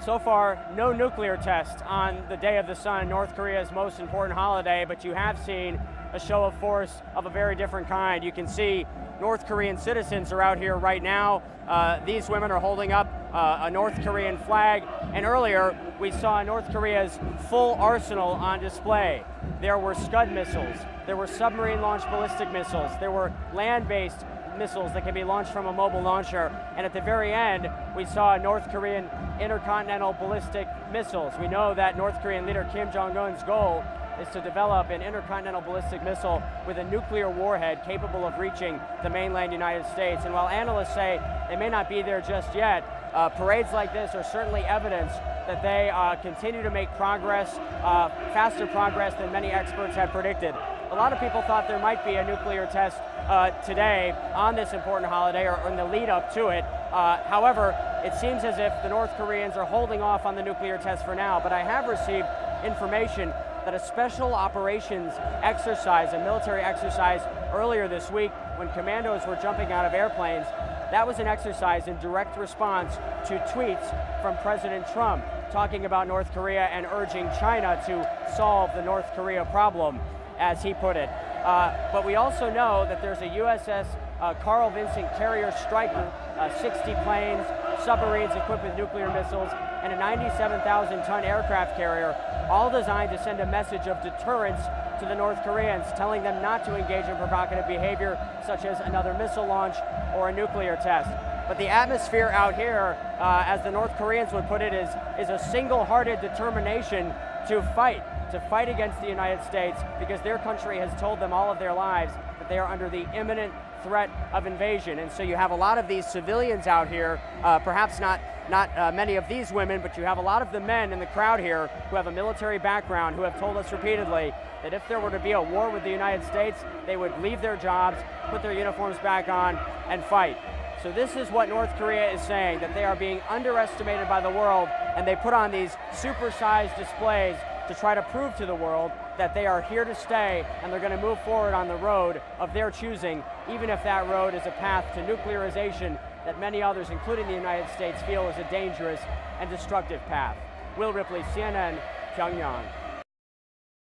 So far, no nuclear tests on the Day of the Sun, North Korea's most important holiday, but you have seen a show of force of a very different kind. You can see North Korean citizens are out here right now. These women are holding up a North Korean flag, and earlier we saw North Korea's full arsenal on display. There were Scud missiles, there were submarine-launched ballistic missiles, there were land-based missiles that can be launched from a mobile launcher, and at the very end, we saw North Korean intercontinental ballistic missiles. We know that North Korean leader Kim Jong-un's goal is to develop an intercontinental ballistic missile with a nuclear warhead capable of reaching the mainland United States. And while analysts say they may not be there just yet, parades like this are certainly evidence that they continue to make progress, faster progress than many experts had predicted. A lot of people thought there might be a nuclear test today on this important holiday or in the lead up to it. However, it seems as if the North Koreans are holding off on the nuclear test for now, but I have received information that a special operations exercise, a military exercise earlier this week when commandos were jumping out of airplanes, that was an exercise in direct response to tweets from President Trump talking about North Korea and urging China to solve the North Korea problem, as he put it. But we also know that there's a USS Carl Vinson carrier strike group, 60 planes, submarines equipped with nuclear missiles, and a 97,000-ton aircraft carrier, all designed to send a message of deterrence to the North Koreans, telling them not to engage in provocative behavior, such as another missile launch or a nuclear test. But the atmosphere out here, as the North Koreans would put it, is a single-hearted determination to fight against the United States, because their country has told them all of their lives that they are under the imminent threat of invasion. And so you have a lot of these civilians out here, perhaps not many of these women, but you have a lot of the men in the crowd here who have a military background, who have told us repeatedly that if there were to be a war with the United States, they would leave their jobs, put their uniforms back on, and fight. So this is what North Korea is saying, that they are being underestimated by the world, and they put on these supersized displays to try to prove to the world that they are here to stay, and they're going to move forward on the road of their choosing, even if that road is a path to nuclearization that many others, including the United States, feel is a dangerous and destructive path. Will Ripley, CNN, Pyongyang.